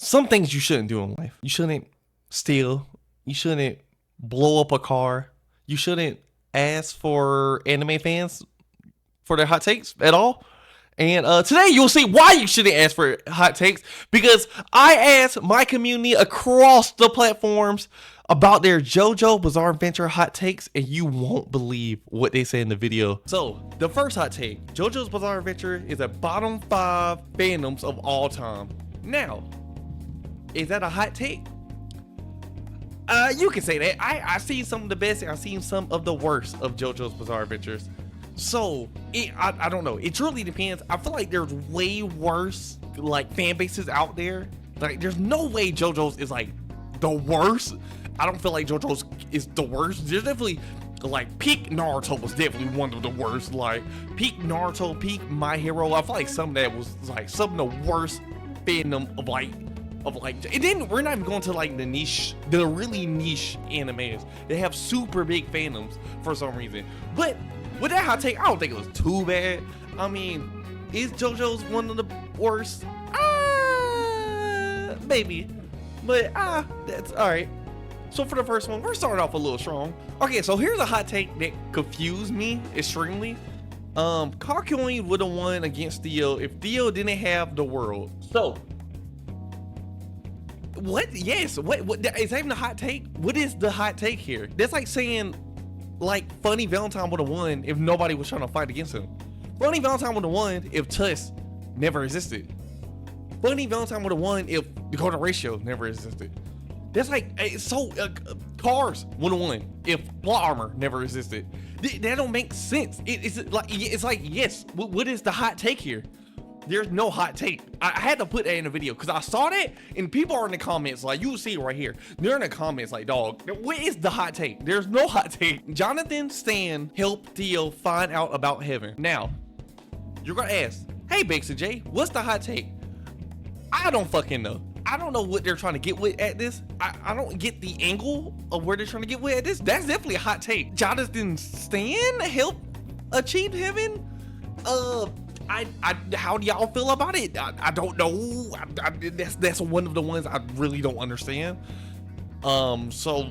some things you shouldn't do in life. You shouldn't steal. You shouldn't blow up a car. You shouldn't ask for anime fans for their hot takes at all. And today you'll see why you shouldn't ask for hot takes, because I asked my community across the platforms about their JoJo Bizarre Adventure hot takes, and you won't believe what they say in the video. So the first hot take: JoJo's Bizarre Adventure is a bottom 5 fandoms of all time. Now, is that a hot take? You can say that. I've seen some of the best and I've seen some of the worst of JoJo's Bizarre Adventures. So I don't know. It truly depends. I feel like there's way worse like fan bases out there. Like there's no way JoJo's is like the worst. I don't feel like JoJo's is the worst. There's definitely like peak Naruto was definitely one of the worst. Like peak Naruto, peak My Hero. I feel like some of that was like some of the worst fandom of like. And then we're not even going to like the really niche animes. They have super big fandoms for some reason. But with that hot take, I don't think it was too bad. I mean, is JoJo's one of the worst? Maybe. But that's all right. So for the first one, we're starting off a little strong. Okay, so here's a hot take that confused me extremely. Kakyoin would have won against Theo if Theo didn't have the world. So what? Yes. What is that even a hot take? What is the hot take here? That's like saying like Funny Valentine would have won if nobody was trying to fight against him. Funny Valentine would have won if Tuss never existed. Funny Valentine would have won if the golden ratio never existed. That's like Cars would have won if plot armor never existed. That don't make sense. It's like yes. What is the hot take here? There's no hot take. I had to put that in the video because I saw that and people are in the comments like, you see it right here. They're in the comments like, dog, what is the hot take? There's no hot take. Jonathan Stan helped Theo find out about heaven. Now, you're gonna ask, hey Bakes and Jay, what's the hot take? I don't fucking know. I don't know what they're trying to get with at this. I don't get the angle of where they're trying to get with at this. That's definitely a hot take. Jonathan Stan helped achieve heaven? How do y'all feel about it? I don't know. That's one of the ones I really don't understand. So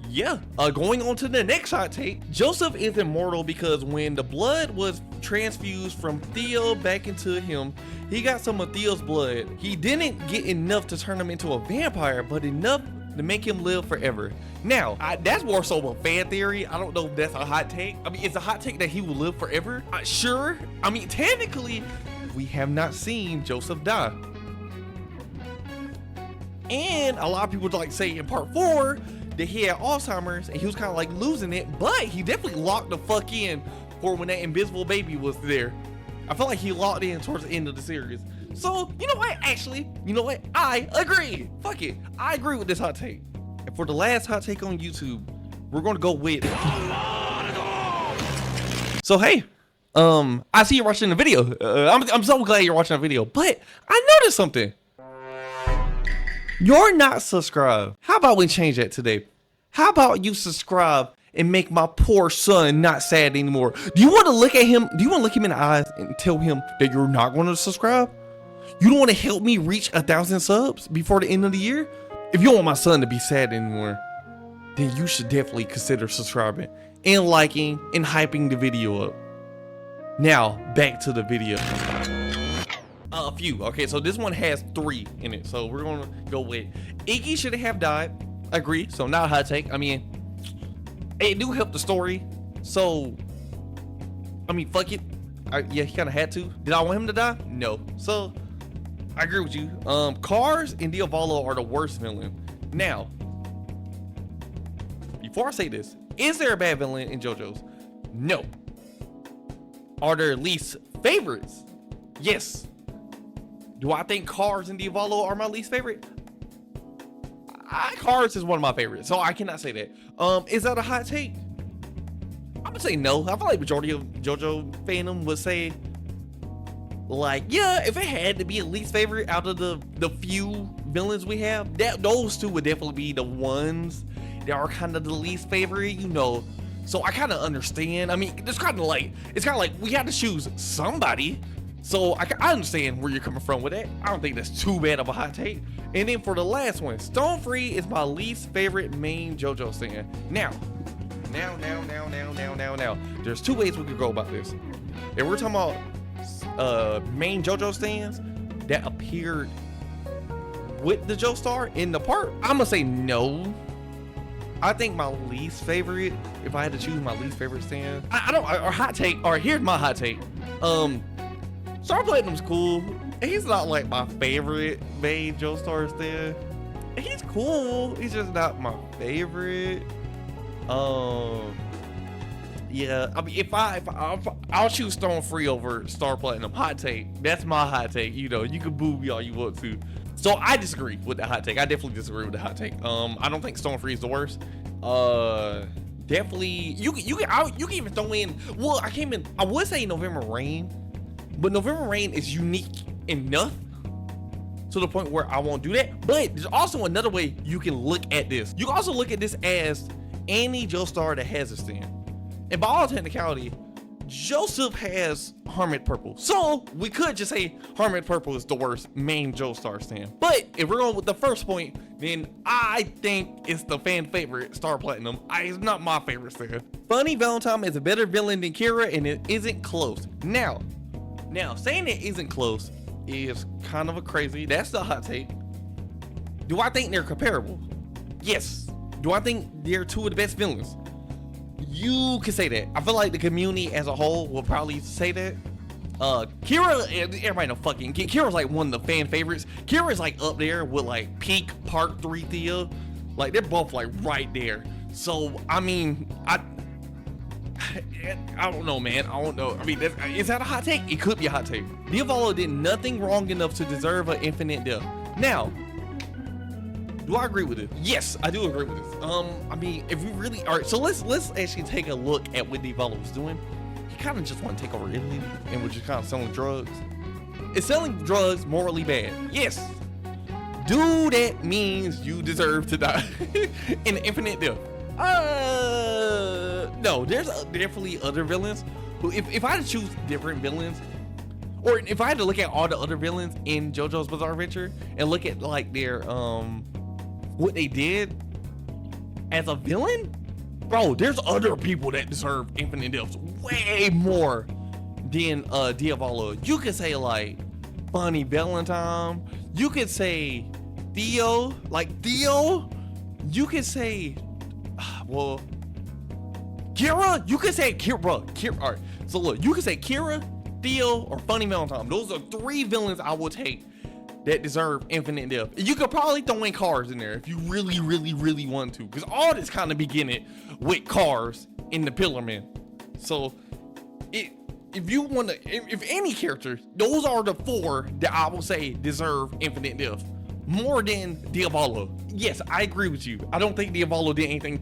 yeah, going on to the next hot take. Joseph is immortal because when the blood was transfused from Theo back into him, he got some of Theo's blood. He didn't get enough to turn him into a vampire, but enough to make him live forever. Now, that's more so a fan theory. I don't know if that's a hot take. I mean, it's a hot take that he will live forever. Sure. I mean, technically, we have not seen Joseph die. And a lot of people like say in part 4 that he had Alzheimer's and he was kind of like losing it, but he definitely locked the fuck in for when that invisible baby was there. I feel like he locked in towards the end of the series. So, you know what? Actually, you know what? I agree. Fuck it. I agree with this hot take. And for the last hot take on YouTube, we're going to go with... So, hey, I see you're watching the video. I'm so glad you're watching the video, but I noticed something. You're not subscribed. How about we change that today? How about you subscribe and make my poor son not sad anymore? Do you want to look at him? Do you want to look him in the eyes and tell him that you're not going to subscribe? You don't want to help me reach 1,000 subs before the end of the year? If you don't want my son to be sad anymore, then you should definitely consider subscribing and liking and hyping the video up. Now, back to the video. A few. Okay, so this one has 3 in it. So we're going to go with Iggy should have died. Agree. So not a hot take. I mean, it do help the story. So, I mean, fuck it. Yeah, he kind of had to. Did I want him to die? No. So, I agree with you. Cars and Diavolo are the worst villain. Now, before I say this, is there a bad villain in JoJo's? No. Are there least favorites? Yes. Do I think Cars and Diavolo are my least favorite? Cars is one of my favorites, so I cannot say that. Is that a hot take? I'm gonna say no. I feel like majority of JoJo fandom would say, like, yeah, if it had to be a least favorite out of the few villains we have, those 2 would definitely be the ones that are kind of the least favorite, you know. So I kind of understand. I mean, it's kind of like we had to choose somebody. So I understand where you're coming from with that. I don't think that's too bad of a hot take. And then for the last one, Stone Free is my least favorite main JoJo stand. Now. There's two ways we could go about this. If we're talking about main JoJo stands that appeared with the Joestar in the park, I'm gonna say no. I think my least favorite, if I had to choose my least favorite stand, or hot take, or here's my hot take. Star Platinum's cool. He's not like my favorite main Joestar stand. He's cool. He's just not my favorite. Yeah, I mean, if I'll choose Stone Free over Star Platinum. Hot take. That's my hot take. You know, you can boo me all you want to. So I disagree with the hot take. I definitely disagree with the hot take. I don't think Stone Free is the worst. Definitely, you can even throw in. Well, I would say November Rain, but November Rain is unique enough to the point where I won't do that. But there's also another way you can look at this. You can also look at this as any Joestar that has a stand. And by all technicality, Joseph has Hermit Purple. So we could just say Hermit Purple is the worst main Joestar stand. But if we're going with the first point, then I think it's the fan favorite Star Platinum. It's not my favorite stand. Funny Valentine is a better villain than Kira, and it isn't close. Now saying it isn't close is kind of a crazy. That's the hot take. Do I think they're comparable? Yes. Do I think they're two of the best villains? You can say that. I feel like the community as a whole will probably say that. Kira, everybody know fucking Kira's like one of the fan favorites. Kira's like up there with like peak Part 3 Thea. Like they're both like right there. So I mean, I don't know, man. I don't know. I mean, is that a hot take? It could be a hot take. Diavolo did nothing wrong enough to deserve an infinite death. Now, do I agree with it? Yes, I do agree with this. I mean, if we really, all right, so let's actually take a look at what Diavolo was doing. He kind of just want to take over Italy and was just kind of selling drugs. Is selling drugs morally bad? Yes. Do that means you deserve to die in an infinite death? No, there's definitely other villains who, if I had to choose different villains, or if I had to look at all the other villains in JoJo's Bizarre Adventure and look at like their what they did as a villain, bro, there's other people that deserve infinite deaths way more than Diavolo. You could say like Funny Valentine. You could say Theo. You could say, well, Kira. You could say Kira. All right. So look, you could say Kira, Theo, or Funny Valentine. Those are three villains I will take that deserve infinite death. You could probably throw in Cars in there if you really, really, really want to, because all this kind of beginning with Cars in the Pillar Man. So if you want to, if any character, those are the four that I will say deserve infinite death more than Diavolo. Yes, I agree with you. I don't think Diavolo did anything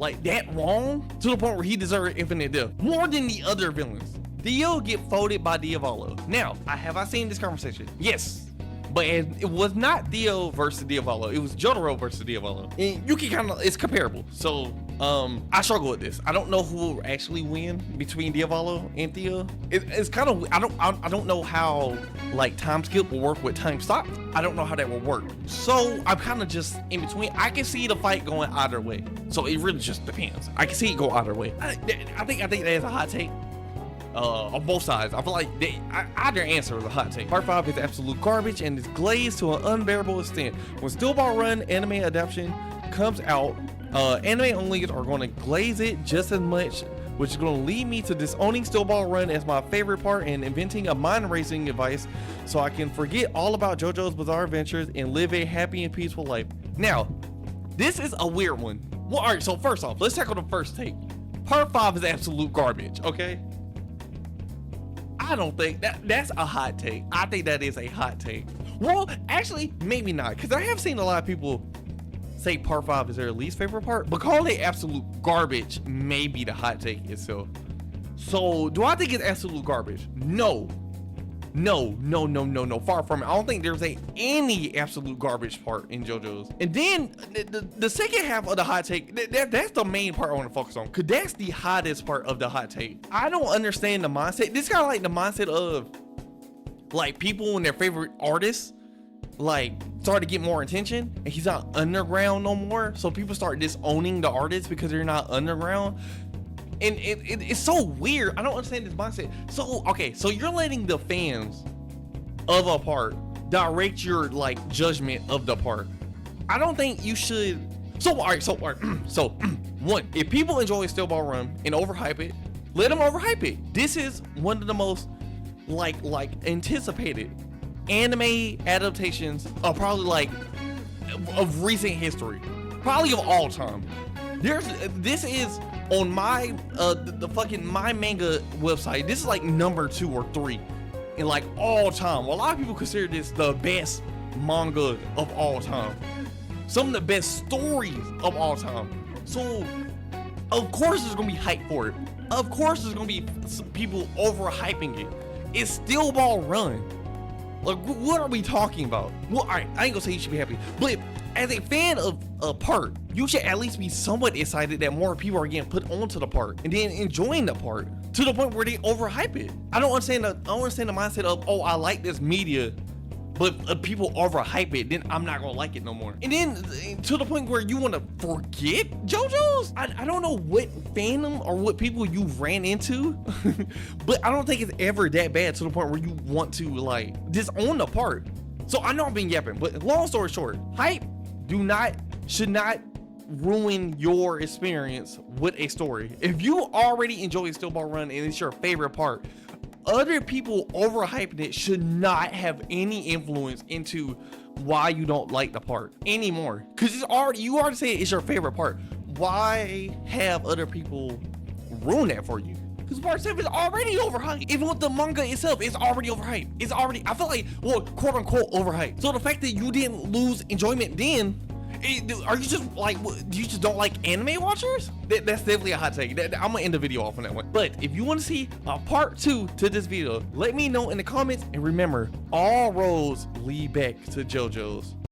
like that wrong to the point where he deserved infinite death more than the other villains. Theo get folded by Diavolo. Now, have I seen this conversation? Yes. But it was not Theo versus Diavolo. It was Jotaro versus Diavolo. And you can it's comparable. So, I struggle with this. I don't know who will actually win between Diavolo and Theo. It's kind of, I don't know how like time skip will work with time stop. I don't know how that will work. So I'm kind of just in between. I can see the fight going either way. So it really just depends. I can see it go either way. I think that is a hot take. On both sides. I feel like either answer is a hot take. Part 5 is absolute garbage and is glazed to an unbearable extent. When Still Ball Run anime adaptation comes out, anime only are going to glaze it just as much, which is going to lead me to disowning Still Ball Run as my favorite part and inventing a mind racing device so I can forget all about JoJo's Bizarre Adventures and live a happy and peaceful life. Now, this is a weird one. Well, all right, so first off, let's tackle the first take. Part 5 is absolute garbage, okay? I don't think that's a hot take. I think that is a hot take. Well, actually, maybe not, because I have seen a lot of people say Part 5 is their least favorite part, but calling it absolute garbage may be the hot take itself. So, do I think it's absolute garbage? No. No, far from it. I don't think there's any absolute garbage part in JoJo's. And then the second half of the hot take, that's the main part I want to focus on, because that's the hottest part of the hot take. I don't understand the mindset. This kind of like the mindset of like people when their favorite artists like start to get more attention and he's not underground no more, so people start disowning the artist because they're not underground. And it's so weird. I don't understand this mindset. So okay, so you're letting the fans of a part direct your like judgment of the part. I don't think you should. So all right, so one, if people enjoy Still Ball Run and overhype it, let them overhype it. This is one of the most like anticipated anime adaptations of probably like of recent history, probably of all time. This is on my the fucking my manga website. This is like number 2 or 3 in like all time. Well, a lot of people consider this the best manga of all time, some of the best stories of all time. So of course there's gonna be hype for it. Of course there's gonna be some people overhyping it. It's Still Ball Run. Like, what are we talking about? Well, all right, I ain't gonna say you should be happy, but as a fan of a part, you should at least be somewhat excited that more people are getting put onto the part and then enjoying the part to the point where they overhype it. I don't understand the mindset of, oh, I like this media, but if people overhype it, then I'm not gonna like it no more. And then to the point where you want to forget JoJo's. I don't know what fandom or what people you ran into, but I don't think it's ever that bad to the point where you want to like disown the part. So I know I'm being yapping, but long story short, hype should not ruin your experience with a story. If you already enjoy Still Ball Run and it's your favorite part, other people overhyping it should not have any influence into why you don't like the part anymore. Because you already say it's your favorite part. Why have other people ruin that for you? Because part 7 is already overhyped. Even with the manga itself, it's already overhyped. It's already, I feel like, well, quote unquote overhyped. So the fact that you didn't lose enjoyment then, are you just like, do you just don't like anime watchers? That's definitely a hot take. I'm gonna end the video off on that one. But if you want to see a part 2 to this video, let me know in the comments. And remember, all roads lead back to JoJo's.